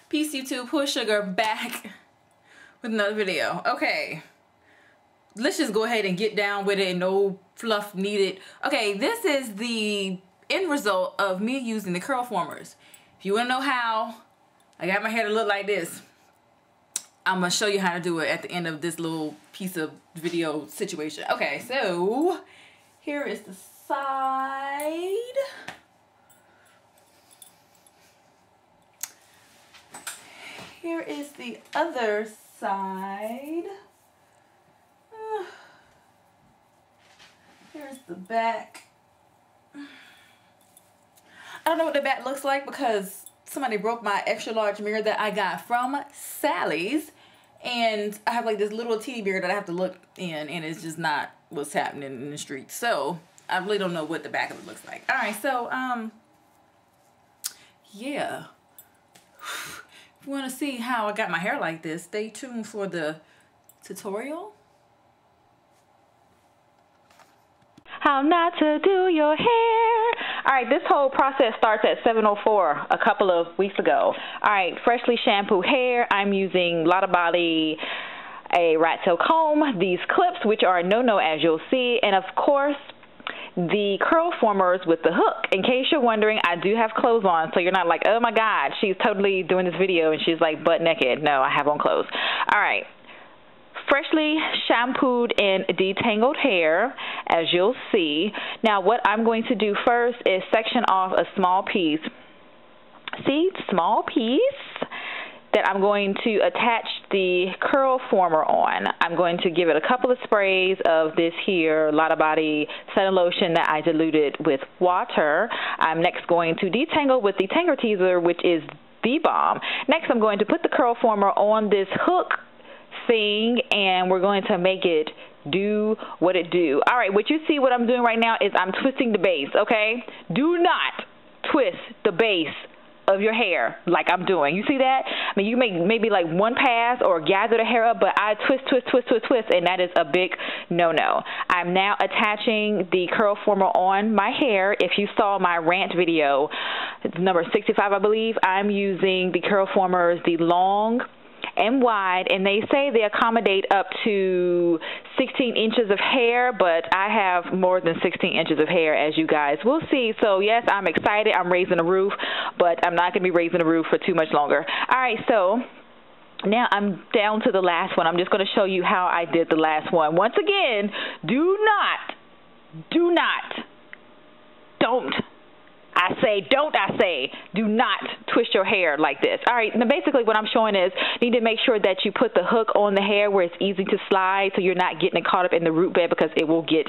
Peace YouTube, whoissugar back with another video. Okay, let's just go ahead and get down with it and no fluff needed. Okay, this is the end result of me using the curl formers. If you want to know how I got my hair to look like this, I'm going to show you how to do it at the end of this little piece of video situation. Okay, so here is the side. Here is the other side. Here's the back. I don't know what the back looks like because somebody broke my extra large mirror that I got from Sally's. And I have like this little teeny mirror that I have to look in, and it's just not what's happening in the street. So I really don't know what the back of it looks like. Alright, so yeah. If you want to see how I got my hair like this, stay tuned for the tutorial. How not to do your hair. Alright, this whole process starts at 7:04 a couple of weeks ago. Alright, freshly shampooed hair. I'm using Lotta Body, a rat tail comb, these clips, which are a no-no as you'll see, and of course, the curl formers with the hook. In case you're wondering, I do have clothes on, so you're not like, oh my god, she's totally doing this video and she's like butt naked. No, I have on clothes. Alright, freshly shampooed and detangled hair, as you'll see. Now what I'm going to do first is section off a small piece. See, small piece that I'm going to attach the curl former on. I'm going to give it a couple of sprays of this here Lotta Body Sun Lotion that I diluted with water. I'm next going to detangle with the Tanger Teaser, which is the bomb. Next I'm going to put the curl former on this hook thing, and we're going to make it do what it do. Alright, what you see what I'm doing right now is I'm twisting the base, okay? Do not twist the base of your hair like I'm doing. You see that? I mean, you make maybe like one pass or gather the hair up, but I twist, and that is a big no-no. I'm now attaching the curl former on my hair. If you saw my rant video, it's number 65, I believe, I'm using the curl formers, the long and wide, and they say they accommodate up to 16 inches of hair, but I have more than 16 inches of hair, as you guys will see. So yes, I'm excited. I'm raising the roof, but I'm not going to be raising the roof for too much longer. Alright, so now I'm down to the last one. I'm just going to show you how I did the last one. Once again, do not twist your hair like this. Alright, now basically what I'm showing is you need to make sure that you put the hook on the hair where it's easy to slide, so you're not getting it caught up in the root bed, because it will get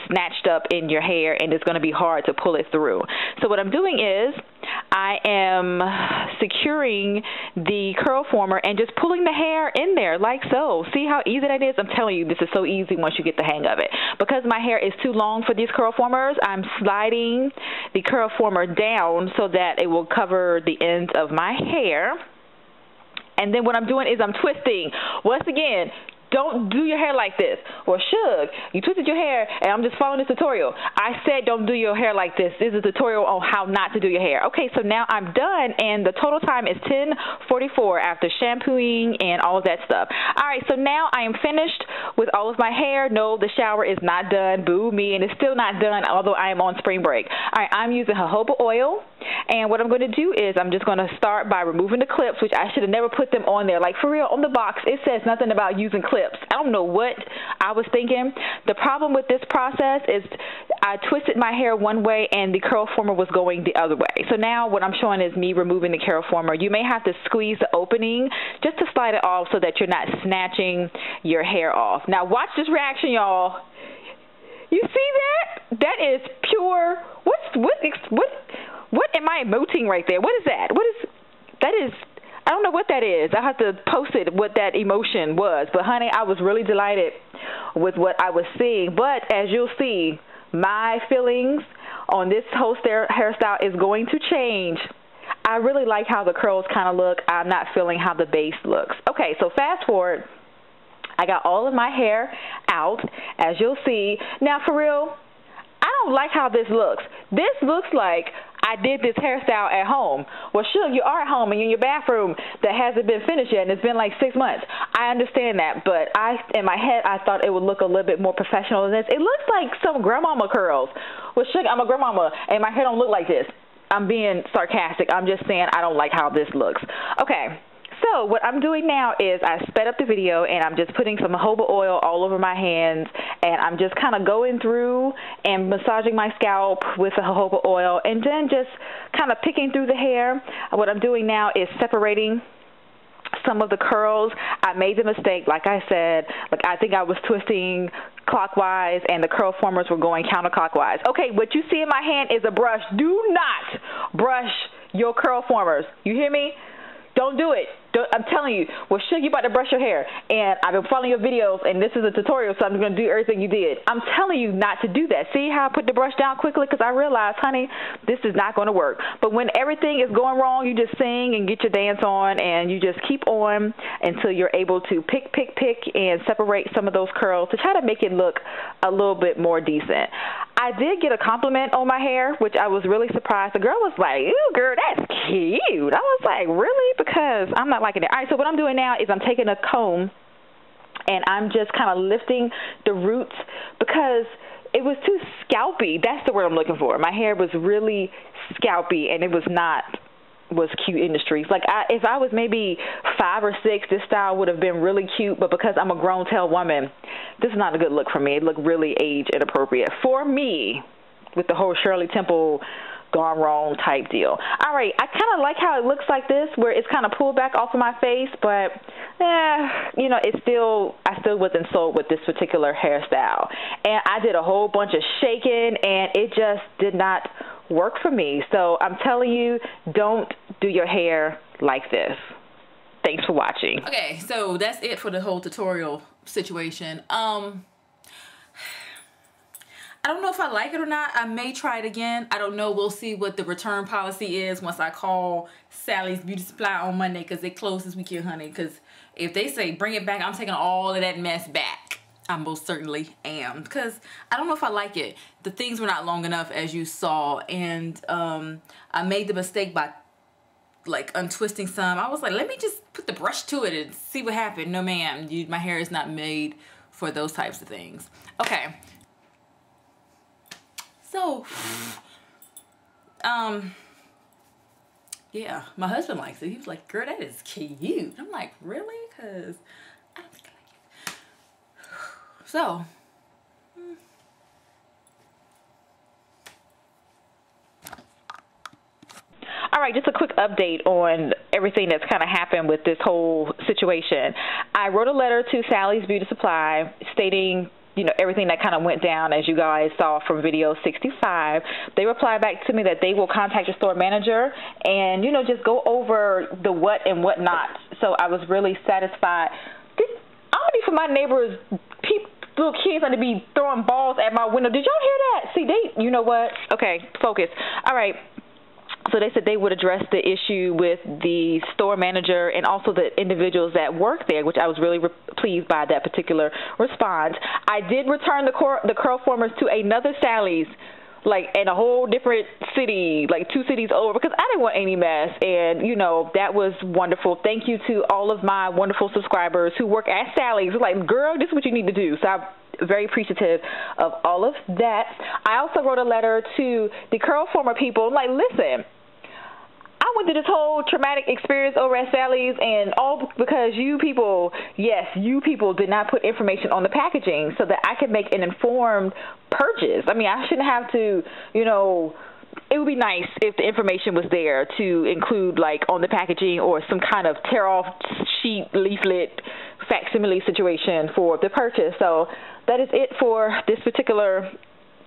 snatched up in your hair and it's going to be hard to pull it through. So what I'm doing is I am securing the curl former and just pulling the hair in there like so. See how easy that is? I'm telling you, this is so easy once you get the hang of it. Because my hair is too long for these curl formers, I'm sliding the curl former down so that it will cover the ends of my hair. And then what I'm doing is I'm twisting. Once again, don't do your hair like this. Well, Shug, you twisted your hair, and I'm just following this tutorial. I said don't do your hair like this. This is a tutorial on how not to do your hair. Okay, so now I'm done, and the total time is 10:44 after shampooing and all of that stuff. Alright, so now I am finished with all of my hair. No, the shower is not done. Boo me, and it's still not done, although I am on spring break. Alright, I'm using jojoba oil, and what I'm going to do is I'm just going to start by removing the clips, which I should have never put them on there. Like, for real, on the box, it says nothing about using clips. I don't know what I was thinking. The problem with this process is I twisted my hair one way and the curl former was going the other way. So now what I'm showing is me removing the curl former. You may have to squeeze the opening just to slide it off so that you're not snatching your hair off. Now watch this reaction, y'all. You see that? That is pure. What am I emoting right there? What is that? That is, I don't know what that is. I have to post it what that emotion was. But honey, I was really delighted with what I was seeing. But as you'll see, my feelings on this whole hairstyle is going to change. I really like how the curls kind of look. I'm not feeling how the base looks. Okay, so fast forward. I got all of my hair out, as you'll see. Now, for real, I don't like how this looks. This looks like I did this hairstyle at home. Well, sure, you are at home and you're in your bathroom that hasn't been finished yet, and it's been like 6 months. I understand that, but in my head, I thought it would look a little bit more professional than this. It looks like some grandmama curls. Well, sugar, I'm a grandmama, and my hair don't look like this. I'm being sarcastic. I'm just saying I don't like how this looks. Okay. So what I'm doing now is I sped up the video, and I'm just putting some jojoba oil all over my hands, and I'm just kind of going through and massaging my scalp with the jojoba oil, and then just kind of picking through the hair. What I'm doing now is separating some of the curls. I made the mistake, like I said, like I think I was twisting clockwise and the curl formers were going counterclockwise. Okay, what you see in my hand is a brush. Do not brush your curl formers. You hear me? Don't do it. I'm telling you. Well, Sugar, you about to brush your hair, and I've been following your videos, and this is a tutorial, so I'm going to do everything you did. I'm telling you not to do that. See how I put the brush down quickly? Because I realized, honey, this is not going to work. But when everything is going wrong, you just sing and get your dance on, and you just keep on until you're able to pick, and separate some of those curls to try to make it look a little bit more decent. I did get a compliment on my hair, which I was really surprised. The girl was like, "Ooh, girl, that's cute." I was like, really? Because I'm not liking it. All right, so what I'm doing now is I'm taking a comb, and I'm just kind of lifting the roots because it was too scalpy. That's the word I'm looking for. My hair was really scalpy, and it was cute in the streets. Like, if I was maybe 5 or 6, this style would have been really cute, but because I'm a grown-tail woman, this is not a good look for me. It looked really age inappropriate for me with the whole Shirley Temple gone wrong type deal. All right, I kind of like how it looks like this, where it's kind of pulled back off of my face, but you know, I still wasn't sold with this particular hairstyle. And I did a whole bunch of shaking, and it just did not work for me. So I'm telling you, don't do your hair like this. Thanks for watching. Okay, so that's it for the whole tutorial situation. I don't know if I like it or not. I may try it again. I don't know. We'll see what the return policy is once I call Sally's Beauty Supply on Monday, because they close this weekend, honey. Because if they say bring it back, I'm taking all of that mess back. I most certainly am, because I don't know if I like it. The things were not long enough, as you saw, and I made the mistake by like untwisting some. I was like, let me just put the brush to it and see what happened. No, ma'am, my hair is not made for those types of things. Okay. So, yeah, my husband likes it. He was like, girl, that is cute. I'm like, really? Because I don't think I like it. So, all right, just a quick update on everything that's kind of happened with this whole situation. I wrote a letter to Sally's Beauty Supply stating, you know, everything that kind of went down, as you guys saw from video 65. They replied back to me that they will contact your store manager and, you know, just go over the what and what not. So I was really satisfied. I'm ready for my neighbors, little kids going to be throwing balls at my window. Did y'all hear that? See, you know what? Okay, focus. All right. So they said they would address the issue with the store manager and also the individuals that work there, which I was really pleased by that particular response. I did return the curl formers to another Sally's, like in a whole different city, like 2 cities over, because I didn't want any mess. And, you know, that was wonderful. Thank you to all of my wonderful subscribers who work at Sally's. Like, girl, this is what you need to do. So I'm very appreciative of all of that. I also wrote a letter to the curl former people. I'm like, listen, I went through this whole traumatic experience over at Sally's, and all because you people, yes, you people did not put information on the packaging so that I could make an informed purchase. I mean, I shouldn't have to, you know, it would be nice if the information was there to include, like, on the packaging or some kind of tear-off sheet, leaflet, facsimile situation for the purchase. So that is it for this particular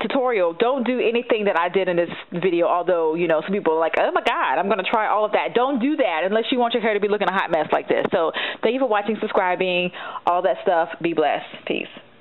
tutorial. Don't do anything that I did in this video, although, you know, some people are like, oh my God, I'm going to try all of that. Don't do that unless you want your hair to be looking a hot mess like this. So thank you for watching, subscribing, all that stuff. Be blessed. Peace.